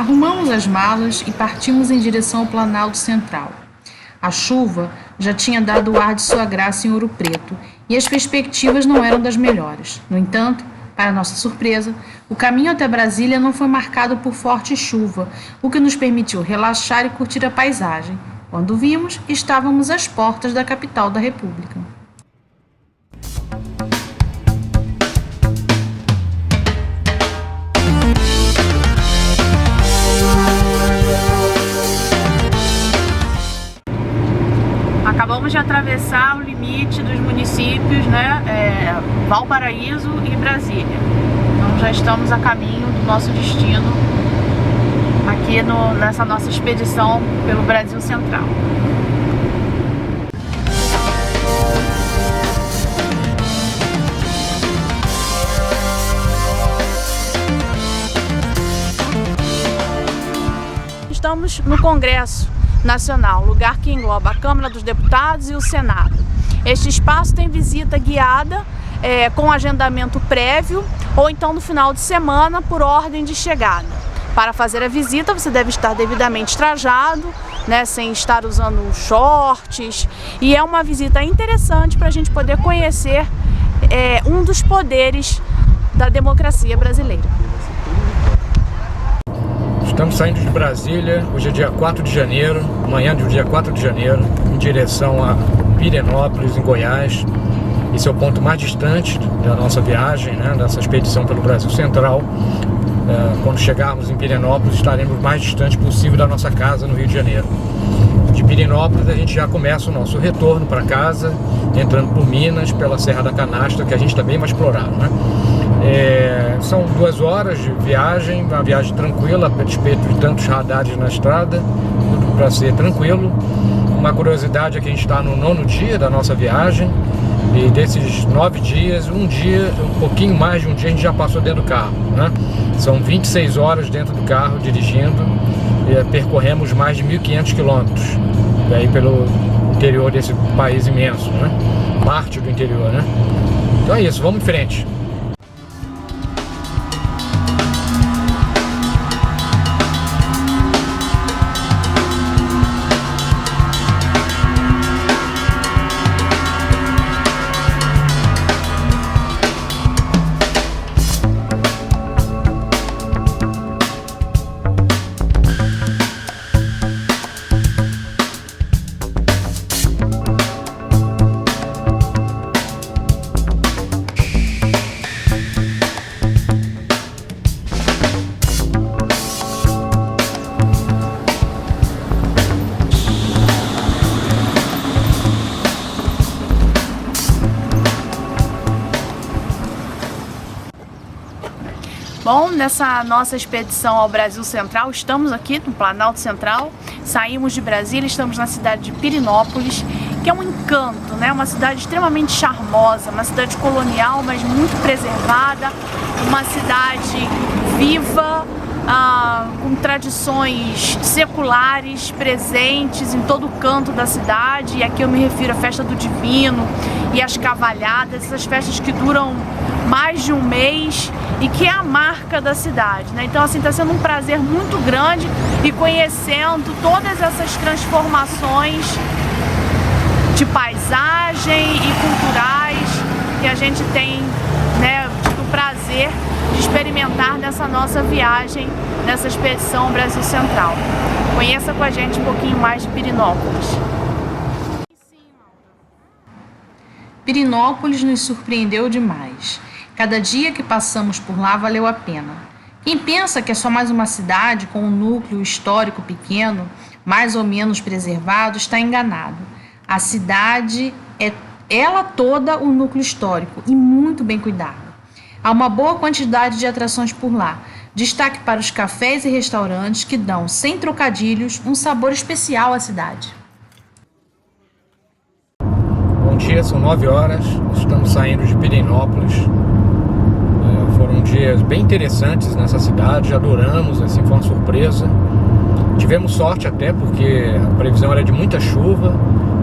Arrumamos as malas e partimos em direção ao Planalto Central. A chuva já tinha dado o ar de sua graça em Ouro Preto e as perspectivas não eram das melhores. No entanto, para nossa surpresa, o caminho até Brasília não foi marcado por forte chuva, o que nos permitiu relaxar e curtir a paisagem. Quando vimos, estávamos às portas da capital da República. Acabamos de atravessar o limite dos municípios, Valparaíso e Brasília. Então já estamos a caminho do nosso destino aqui nessa nossa expedição pelo Brasil Central. Estamos no Congresso Nacional, lugar que engloba a Câmara dos Deputados e o Senado. Este espaço tem visita guiada com agendamento prévio ou então no final de semana por ordem de chegada. Para fazer a visita você deve estar devidamente trajado, sem estar usando shorts, e é uma visita interessante para a gente poder conhecer um dos poderes da democracia brasileira. Estamos saindo de Brasília, hoje é dia 4 de janeiro, manhã do dia 4 de janeiro, em direção a Pirenópolis, em Goiás. Esse é o ponto mais distante da nossa viagem, dessa expedição pelo Brasil Central. Quando chegarmos em Pirenópolis, estaremos o mais distante possível da nossa casa no Rio de Janeiro. De Pirenópolis a gente já começa o nosso retorno para casa, entrando por Minas, pela Serra da Canastra, que a gente também vai explorar, São 2 horas de viagem, uma viagem tranquila, a despeito de tantos radares na estrada, tudo para ser tranquilo. Uma curiosidade é que a gente está no 9º dia da nossa viagem, e desses 9 dias, um pouquinho mais de um dia a gente já passou dentro do carro, São 26 horas dentro do carro dirigindo, e percorremos mais de 1.500 quilômetros aí pelo interior desse país imenso, parte do interior, Então é isso, vamos em frente. Bom, nessa nossa expedição ao Brasil Central, estamos aqui no Planalto Central, saímos de Brasília, estamos na cidade de Pirenópolis, que é um encanto, uma cidade extremamente charmosa, uma cidade colonial, mas muito preservada, uma cidade viva, com tradições seculares presentes em todo o canto da cidade, e aqui eu me refiro à Festa do Divino e às cavalhadas, essas festas que duram mais de um mês e que é a marca da cidade, Então assim, está sendo um prazer muito grande e conhecendo todas essas transformações de paisagem e culturais que a gente tem, tido o prazer de experimentar nessa nossa viagem, nessa expedição ao Brasil Central. Conheça com a gente um pouquinho mais de Pirenópolis. Pirenópolis nos surpreendeu demais. Cada dia que passamos por lá valeu a pena. Quem pensa que é só mais uma cidade com um núcleo histórico pequeno, mais ou menos preservado, está enganado. A cidade é ela toda o núcleo histórico e muito bem cuidada. Há uma boa quantidade de atrações por lá. Destaque para os cafés e restaurantes que dão, sem trocadilhos, um sabor especial à cidade. Bom dia, são 9 horas, estamos saindo de Pirenópolis. Foram dias bem interessantes nessa cidade, adoramos, foi uma surpresa. Tivemos sorte até porque a previsão era de muita chuva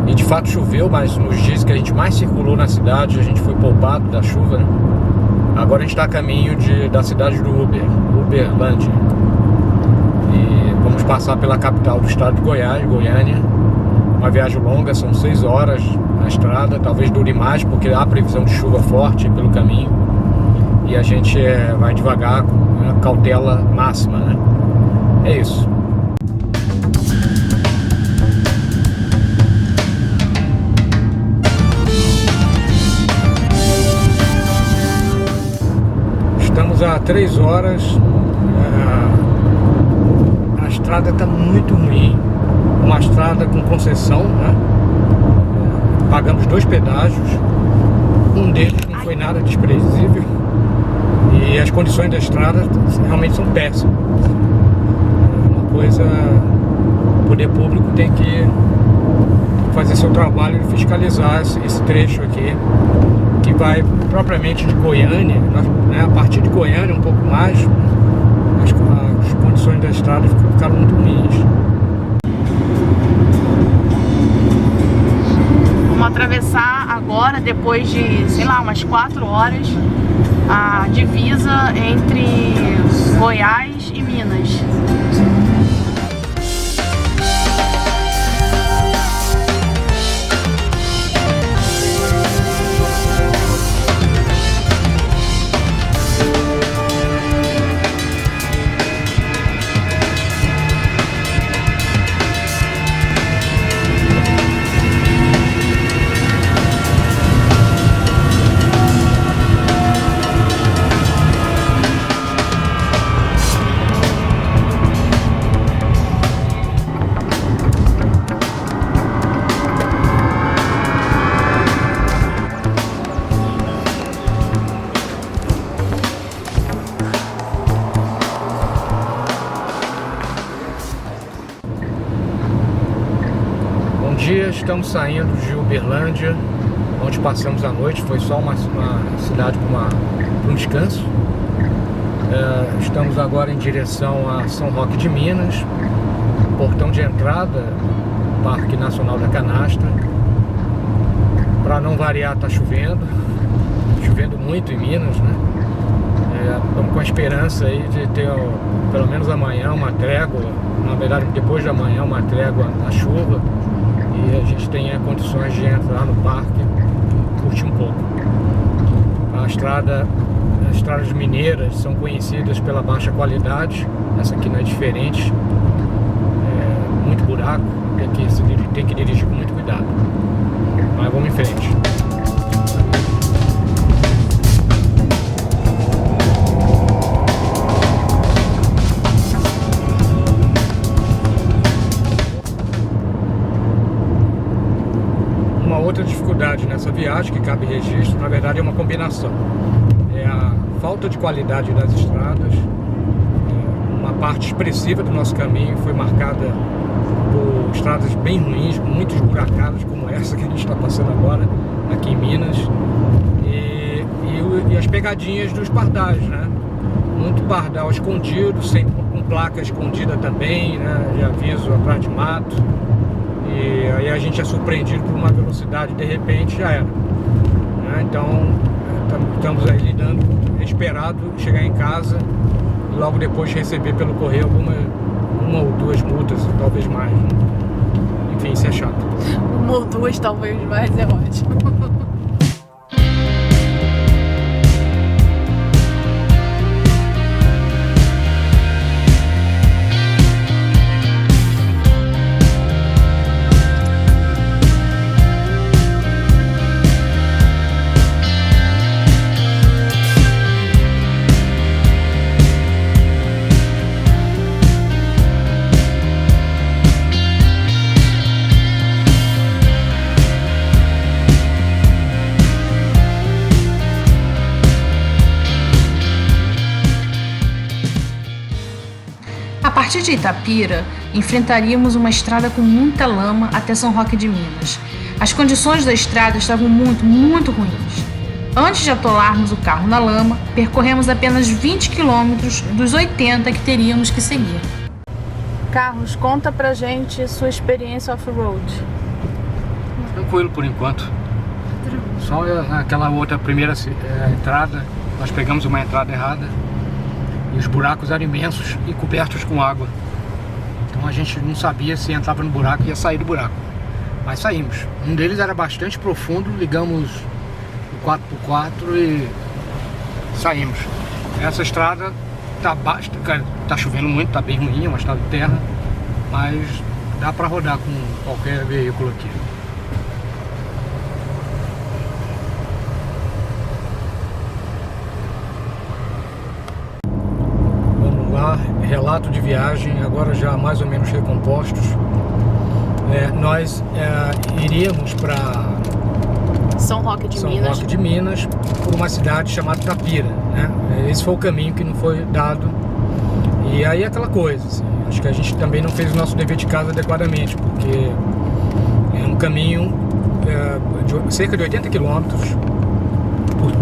e de fato choveu, mas nos dias que a gente mais circulou na cidade a gente foi poupado da chuva, Agora a gente está a caminho da cidade do Uberlândia. passar pela capital do estado de Goiás, Goiânia. Uma viagem longa, são 6 horas na estrada, talvez dure mais porque há previsão de chuva forte pelo caminho. E a gente vai devagar, com a cautela máxima, né? É isso. Estamos a 3 horas, a estrada está muito ruim, uma estrada com concessão, né? Pagamos 2 pedágios, um deles não foi nada desprezível e as condições da estrada realmente são péssimas. Uma coisa, o poder público tem que fazer seu trabalho de fiscalizar esse trecho aqui, que vai propriamente de Goiânia, né, a partir de Goiânia um pouco mais, as condições da estrada ficaram muito ruins. Vamos atravessar agora, depois de, sei lá, umas 4 horas, a divisa entre Goiás e Minas. Estamos saindo de Uberlândia, onde passamos a noite, foi só uma cidade para um descanso. Estamos agora em direção a São Roque de Minas, portão de entrada, Parque Nacional da Canastra. Para não variar, está chovendo muito em Minas, né? Estamos com a esperança aí de ter pelo menos amanhã uma trégua, na verdade depois de amanhã uma trégua na chuva, e a gente tenha condições de entrar no parque, curtir um pouco. As estradas mineiras são conhecidas pela baixa qualidade, essa aqui não é diferente, muito buraco, tem que dirigir com muito cuidado. Mas vamos em frente. Outra dificuldade nessa viagem que cabe registro, na verdade, é uma combinação. É a falta de qualidade das estradas. Uma parte expressiva do nosso caminho foi marcada por estradas bem ruins, muito esburacadas, como essa que a gente está passando agora aqui em Minas. E as pegadinhas dos pardais, né? Muito pardal escondido, com placa escondida também, né? De aviso atrás de mato. E aí a gente é surpreendido por uma velocidade, de repente já era, né? Então estamos aí lidando, esperado chegar em casa e logo depois receber pelo correio uma ou 2 multas, talvez mais, né? Enfim, isso é chato. 1 ou 2 talvez mais, é ótimo. A partir de Itapira, enfrentaríamos uma estrada com muita lama até São Roque de Minas. As condições da estrada estavam muito, muito ruins. Antes de atolarmos o carro na lama, percorremos apenas 20 quilômetros dos 80 que teríamos que seguir. Carlos, conta pra gente sua experiência off-road. Tranquilo por enquanto. Só aquela outra primeira entrada, nós pegamos uma entrada errada e os buracos eram imensos e cobertos com água. Então a gente não sabia se entrava no buraco e ia sair do buraco. Mas saímos. Um deles era bastante profundo, ligamos o 4x4 e saímos. Essa estrada tá chovendo muito, tá bem ruim, é uma estrada de terra, mas dá para rodar com qualquer veículo aqui. Vamos lá, relato de viagem, agora já mais ou menos recompostos. Nós iríamos para São Roque de Minas, por uma cidade chamada Tapira, né? Esse foi o caminho que não foi dado. E aí aquela coisa, assim, acho que a gente também não fez o nosso dever de casa adequadamente, porque é um caminho de cerca de 80 quilômetros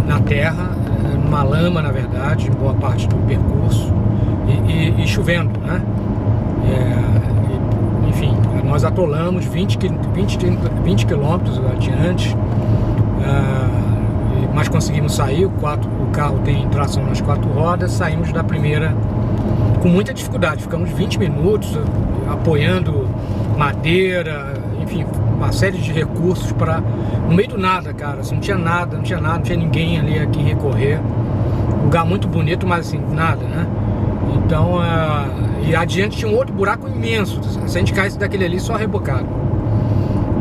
na terra, numa lama, na verdade, em boa parte do percurso, e chovendo, né? Enfim, nós atolamos 20 quilômetros adiante, mas conseguimos sair. O carro tem tração nas 4 rodas, saímos da primeira com muita dificuldade, ficamos 20 minutos apoiando madeira, enfim, uma série de recursos no meio do nada, cara, assim, não tinha nada, não tinha ninguém ali a quem recorrer, lugar muito bonito, mas assim, nada, né? Então, e adiante tinha um outro buraco imenso, se a gente caísse daquele ali, só rebocado.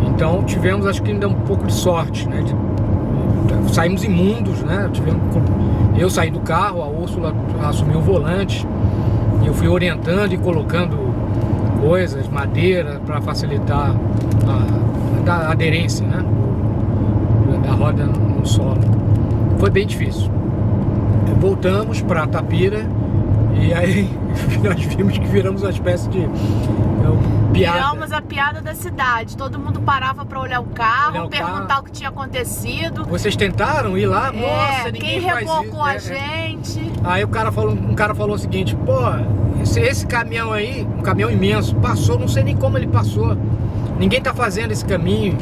Então tivemos, acho que ainda um pouco de sorte, né? Saímos imundos, né? Eu saí do carro, a Úrsula assumiu o volante, e eu fui orientando e colocando coisas, madeira, para facilitar a aderência, né? Da roda no solo. Foi bem difícil. Voltamos para Tapira. E aí nós vimos que viramos uma espécie de piada. Viramos a piada da cidade. Todo mundo parava para olhar o carro, perguntar o que tinha acontecido. Vocês tentaram ir lá? Nossa, ninguém faz isso. Quem rebocou a gente? Aí um cara falou o seguinte: pô, esse caminhão aí, um caminhão imenso, passou, não sei nem como ele passou. Ninguém tá fazendo esse caminho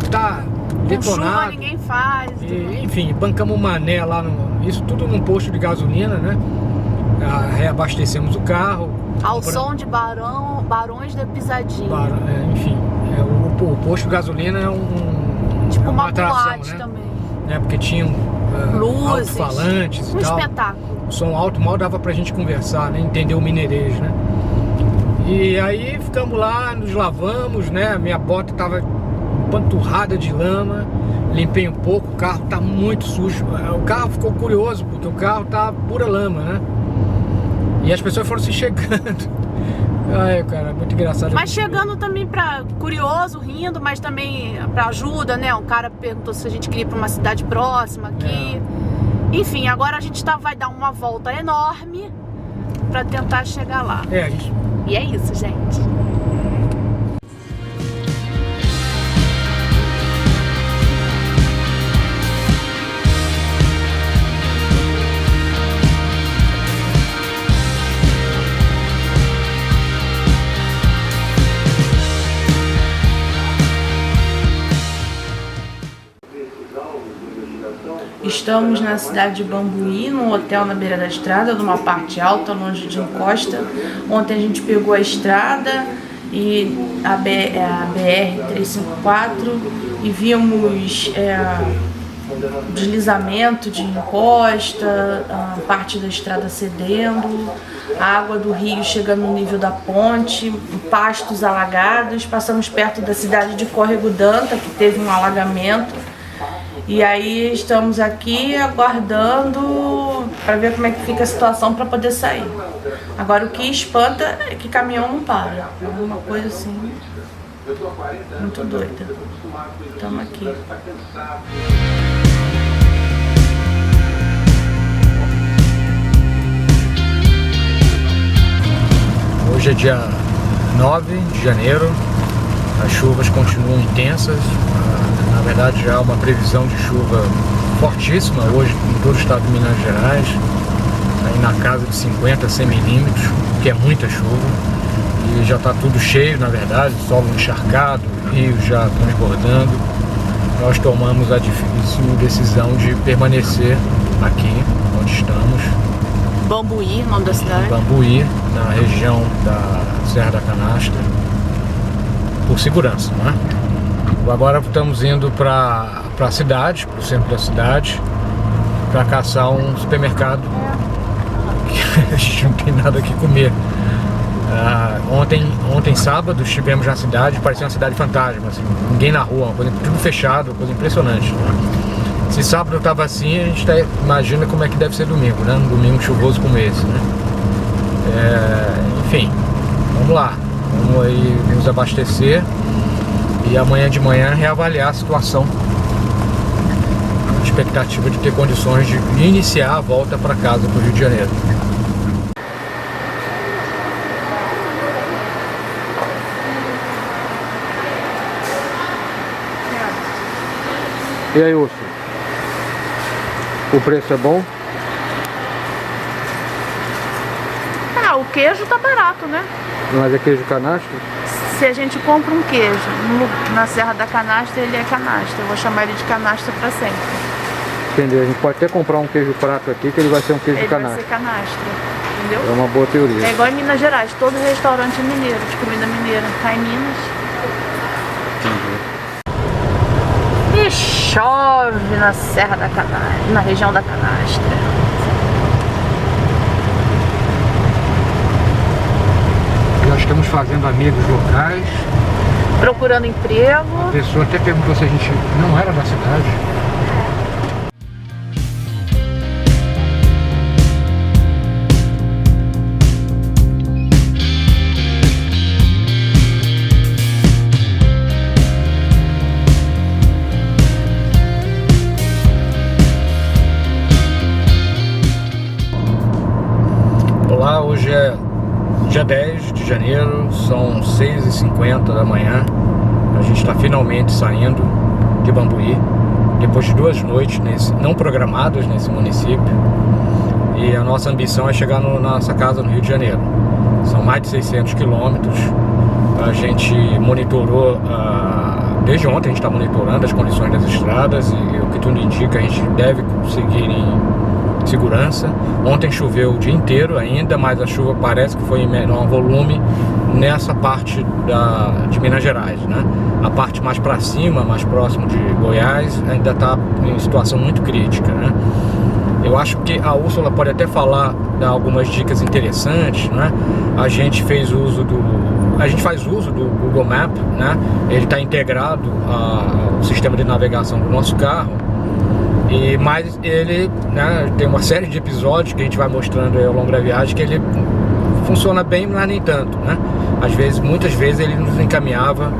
tá detonado. Com chuva ninguém faz. Enfim, bancamos um mané lá, isso tudo num posto de gasolina, né? Reabastecemos o carro ao som de Barões da Pisadinha. Enfim, o posto de gasolina é tipo uma atração, boate, né? Também. Porque tinham luzes, alto-falantes e tal. Espetáculo. O som alto mal dava pra gente conversar, né? Entender o mineirês, né? E aí ficamos lá, nos lavamos, né? Minha bota tava empanturrada de lama. Limpei um pouco, o carro tá muito sujo. O carro ficou curioso, porque o carro tá pura lama, né? E as pessoas foram se chegando. Ai, cara, muito engraçado. Mas chegando também curioso, rindo, mas também pra ajuda, né? Um cara perguntou se a gente queria ir pra uma cidade próxima aqui. Enfim, agora a gente vai dar uma volta enorme pra tentar chegar lá. E é isso, gente. Estamos na cidade de Bambuí, num hotel na beira da estrada, numa parte alta, longe de encosta. Ontem a gente pegou a estrada e a BR-354 e vimos deslizamento de encosta, parte da estrada cedendo, a água do rio chegando no nível da ponte, pastos alagados. Passamos perto da cidade de Córrego d'Anta, que teve um alagamento. E aí estamos aqui aguardando para ver como é que fica a situação para poder sair. Agora o que espanta é que caminhão não para. É uma coisa assim muito doida. Estamos aqui. Hoje é dia 9 de janeiro, as chuvas continuam intensas. Na verdade já há uma previsão de chuva fortíssima hoje em todo o estado de Minas Gerais, aí na casa de 50 a 100 milímetros, que é muita chuva, e já está tudo cheio, na verdade, solo encharcado, rios já transbordando. Nós tomamos a difícil decisão de permanecer aqui onde estamos. Bambuí, nome da cidade. Bambuí, na região da Serra da Canastra, por segurança, né? Agora estamos indo para a cidade, para o centro da cidade, para caçar um supermercado que a gente não tem nada que comer. Ontem sábado estivemos na cidade, parecia uma cidade fantasma, assim, ninguém na rua, tudo fechado, coisa impressionante, né? Se sábado estava assim, a gente imagina como é que deve ser domingo, né? Um domingo chuvoso como esse, né? Enfim, vamos lá, vamos aí nos abastecer e amanhã de manhã reavaliar a situação, expectativa de ter condições de iniciar a volta para casa para o Rio de Janeiro. E aí, Urso? O preço é bom? O queijo tá barato, né? Mas é queijo canastra? Se a gente compra um queijo na Serra da Canastra, ele é canastra. Eu vou chamar ele de canastra pra sempre. Entendeu? A gente pode até comprar um queijo prato aqui, que ele vai ser um queijo canastra. Ele vai ser canastra, entendeu? É uma boa teoria. É igual em Minas Gerais, todo restaurante mineiro, de comida mineira, tá em Minas. E chove na Serra da Canastra, na região da Canastra. Já estamos fazendo amigos locais. Procurando emprego. A pessoa até perguntou se a gente não era da cidade. Olá, hoje é dia 10 de janeiro, são 6h50 da manhã. A gente está finalmente saindo de Bambuí, depois de 2 noites não programadas nesse município. E a nossa ambição é chegar na nossa casa no Rio de Janeiro. São mais de 600 quilômetros. A gente monitorou, desde ontem a gente está monitorando as condições das estradas e o que tudo indica, a gente deve conseguir em segurança. Ontem choveu o dia inteiro ainda, mas a chuva parece que foi em menor volume nessa parte de Minas Gerais, né? A parte mais para cima, mais próximo de Goiás, ainda está em situação muito crítica, né? Eu acho que a Úrsula pode até dar algumas dicas interessantes, né? A gente faz uso do Google Maps, né? Ele está integrado ao sistema de navegação do nosso carro. Mas ele, né, tem uma série de episódios que a gente vai mostrando aí ao longo da viagem que ele funciona bem, mas nem tanto, né? Muitas vezes ele nos encaminhava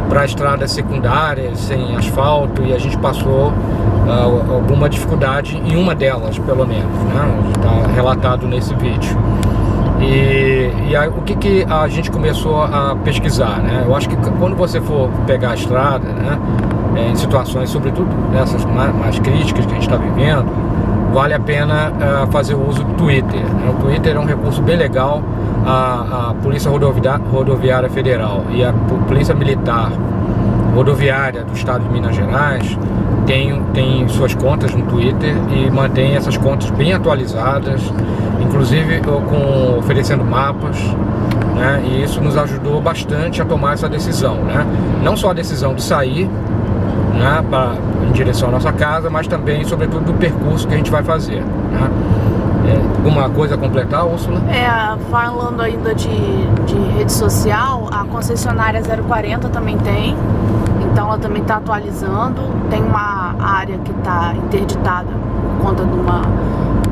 para estradas secundárias, sem asfalto, e a gente passou alguma dificuldade em uma delas, pelo menos, né? Está relatado nesse vídeo. E aí, o que a gente começou a pesquisar, né? Eu acho que quando você for pegar a estrada, né, em situações, sobretudo dessas mais críticas que a gente está vivendo, vale a pena fazer o uso do Twitter, né? O Twitter é um recurso bem legal. A Polícia Rodoviária Federal e a Polícia Militar Rodoviária do Estado de Minas Gerais tem suas contas no Twitter e mantém essas contas bem atualizadas, inclusive oferecendo mapas, né? E isso nos ajudou bastante a tomar essa decisão, né? Não só a decisão de sair, né, em direção à nossa casa, mas também, sobretudo, do percurso que a gente vai fazer, né? Alguma coisa a completar, Úrsula? Falando ainda de rede social, a concessionária 040 também tem, então ela também está atualizando. Tem uma área que está interditada por conta de uma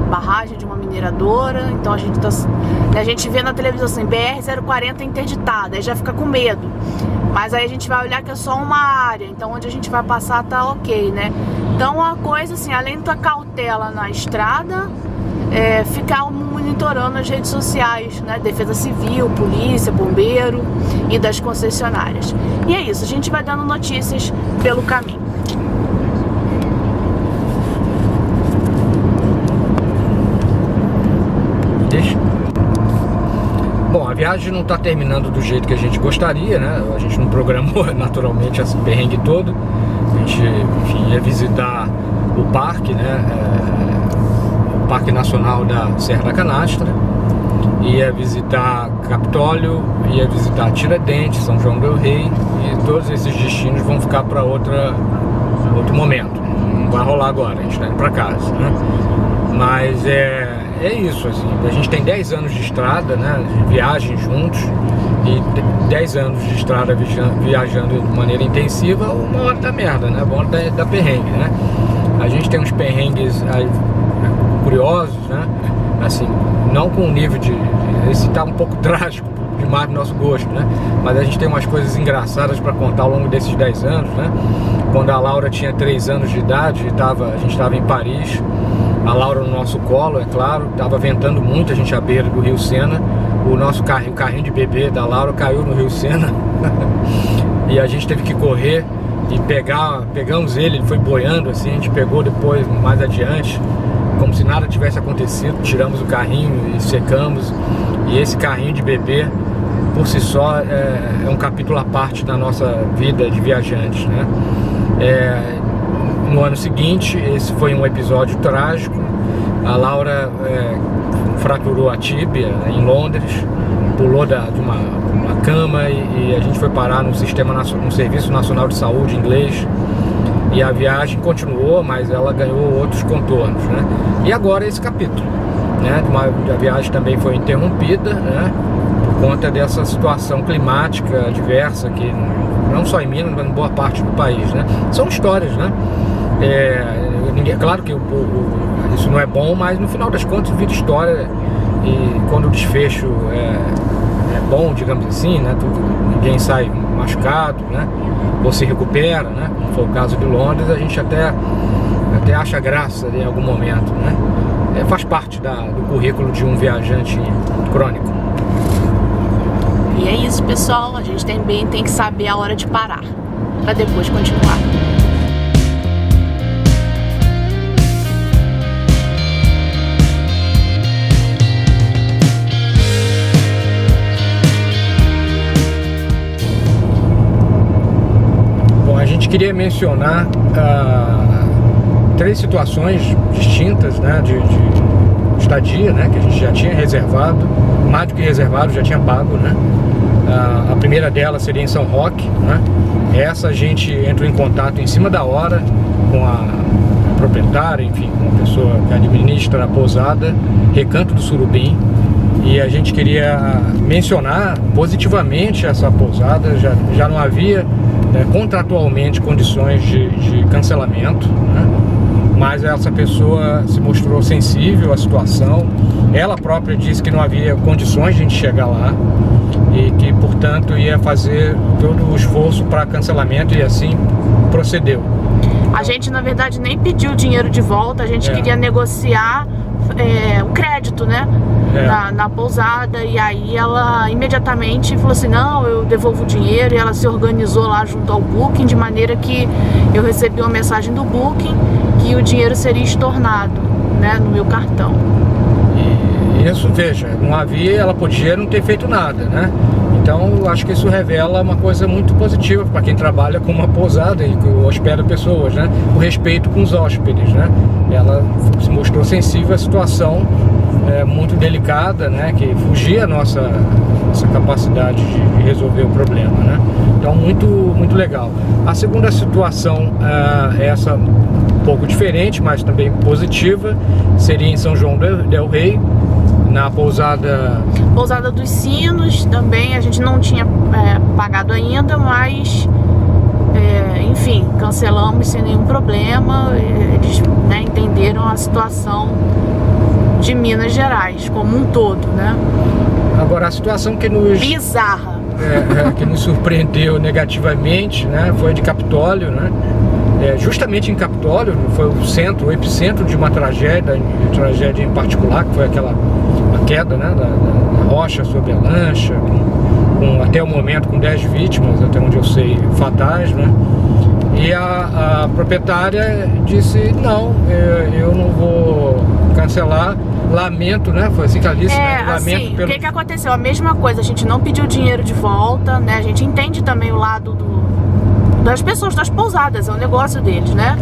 barragem de uma mineradora, então a gente vê na televisão assim, BR-040 interditada, aí já fica com medo. Mas aí a gente vai olhar que é só uma área, então onde a gente vai passar tá ok, né? Então a coisa assim, além da cautela na estrada, ficar monitorando as redes sociais, né? Defesa Civil, polícia, bombeiro e das concessionárias. E é isso, a gente vai dando notícias pelo caminho. Bom, a viagem não está terminando do jeito que a gente gostaria, né? A gente não programou naturalmente esse perrengue todo. A gente, enfim, ia visitar o parque, né? O Parque Nacional da Serra da Canastra. E ia visitar Capitólio, ia visitar Tiradentes, São João del Rei, e todos esses destinos vão ficar para outro momento. Não vai rolar agora, a gente está indo para casa, né? Mas é isso, assim, a gente tem 10 anos de estrada, né, de viagem juntos, e 10 anos de estrada viajando de maneira intensiva, uma hora da merda, né, uma hora da perrengue, né? A gente tem uns perrengues curiosos, né, assim, não com o nível de... Esse tá um pouco trágico demais do nosso gosto, né? Mas a gente tem umas coisas engraçadas para contar ao longo desses 10 anos, né? Quando a Laura tinha 3 anos de idade, a gente estava em Paris, a Laura no nosso colo, é claro, estava ventando muito, a gente à beira do Rio Sena, o carrinho de bebê da Laura caiu no Rio Sena e a gente teve que correr e pegamos ele foi boiando assim, a gente pegou depois, mais adiante, como se nada tivesse acontecido, tiramos o carrinho e secamos, e esse carrinho de bebê, por si só, é um capítulo à parte da nossa vida de viajantes, né? No ano seguinte, esse foi um episódio trágico, a Laura fraturou a tíbia em Londres, pulou de uma cama e a gente foi parar no Serviço Nacional de Saúde inglês. E a viagem continuou, mas ela ganhou outros contornos, né? E agora esse capítulo, né? A viagem também foi interrompida, né? Por conta dessa situação climática adversa que não só em Minas, mas em boa parte do país, né? São histórias, né? Claro que isso não é bom, mas no final das contas vira história, e quando o desfecho é bom, digamos assim, né? Ninguém sai machucado, né? Ou se recupera, né? Como foi o caso de Londres, a gente até acha graça em algum momento, né? Faz parte do currículo de um viajante crônico. E é isso, pessoal, a gente também tem que saber a hora de parar, para depois continuar. A gente queria mencionar 3 situações distintas, né, de estadia, né, que a gente já tinha reservado, mais do que reservado, já tinha pago, né. A primeira delas seria em São Roque, né. Essa a gente entrou em contato em cima da hora com a proprietária, enfim, com a pessoa que administra a pousada Recanto do Surubim, e a gente queria mencionar positivamente essa pousada. Já não havia contratualmente condições de cancelamento, né? Mas essa pessoa se mostrou sensível à situação, ela própria disse que não havia condições de a gente chegar lá e que, portanto, ia fazer todo o esforço para cancelamento, e assim procedeu. A gente, na verdade, nem pediu o dinheiro de volta, a gente queria negociar o crédito, né? Na pousada, e aí ela imediatamente falou assim: não, eu devolvo o dinheiro, e ela se organizou lá junto ao Booking, de maneira que eu recebi uma mensagem do Booking que o dinheiro seria estornado, né, no meu cartão. E isso, veja, não havia, ela podia não ter feito nada, né? Então eu acho que isso revela uma coisa muito positiva para quem trabalha com uma pousada e hospeda pessoas, né? O respeito com os hóspedes, né? Ela se mostrou sensível à situação muito delicada, né? Que fugia a nossa capacidade de resolver o problema, né? Então muito legal. A segunda situação é essa um pouco diferente, mas também positiva, seria em São João del Rei, na Pousada dos Sinos. Também a gente não tinha pagado ainda, mas enfim, cancelamos sem nenhum problema. Eles, né, entenderam a situação de Minas Gerais como um todo, né? Agora, a situação que nos... bizarra. Que nos surpreendeu negativamente, né, foi de Capitólio, né? Justamente em Capitólio foi o epicentro de uma tragédia em particular, que foi a queda, né, da rocha sobre a lancha, até o momento com 10 vítimas, até onde eu sei, fatais, né? E a proprietária disse: não, eu não vou cancelar, lamento, né? Foi assim que ela disse, né? Lamento assim, o que aconteceu? A mesma coisa, a gente não pediu dinheiro de volta, né? A gente entende também o lado das pessoas, das pousadas, é um negócio deles, né?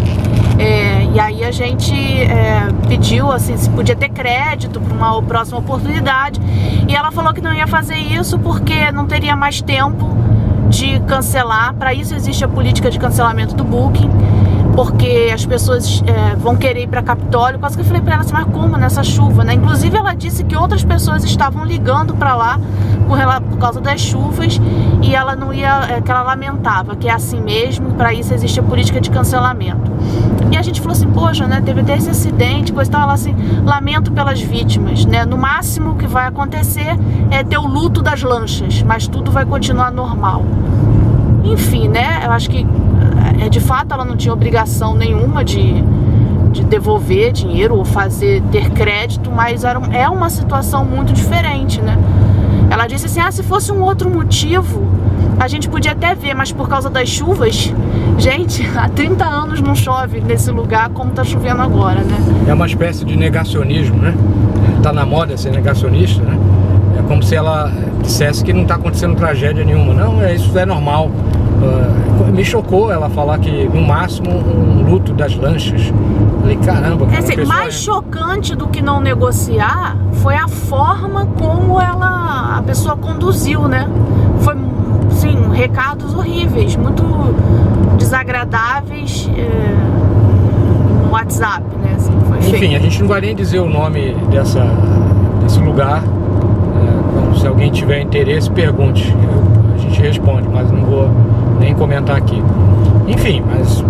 E aí a gente pediu assim, se podia ter crédito para uma próxima oportunidade, e ela ela falou que não ia fazer isso porque não teria mais tempo de cancelar. Para isso existe a política de cancelamento do Booking, porque as pessoas vão querer ir para Capitólio. Quase que eu falei para ela assim, mas como nessa chuva, né? Inclusive ela disse que outras pessoas estavam ligando para lá por causa das chuvas, e ela não ia, que ela lamentava que é assim mesmo. Para isso existe a política de cancelamento. E a gente falou assim, poxa, né, teve até esse acidente, coisa e tal. Ela assim, lamento pelas vítimas, né? No máximo que vai acontecer é ter o luto das lanchas, mas tudo vai continuar normal. Enfim, né? Eu acho que de fato ela não tinha obrigação nenhuma de devolver dinheiro ou ter crédito, mas é uma situação muito diferente, né? Ela disse assim, se fosse um outro motivo, a gente podia até ver, mas por causa das chuvas, gente, há 30 anos não chove nesse lugar como tá chovendo agora, né? É uma espécie de negacionismo, né? Tá na moda ser negacionista, né? É como se ela dissesse que não tá acontecendo tragédia nenhuma. Não, isso é normal. Me chocou ela falar que no máximo um luto das lanchas. Falei, caramba, cara, assim, mais chocante do que não negociar foi a forma como a pessoa conduziu, né? Foi, sim, recados horríveis, muito desagradáveis no WhatsApp, né? Assim, foi Enfim, feio. A gente não vai nem dizer o nome desse lugar. Então, se alguém tiver interesse, pergunte. A gente responde, mas não vou nem comentar aqui. Enfim, mas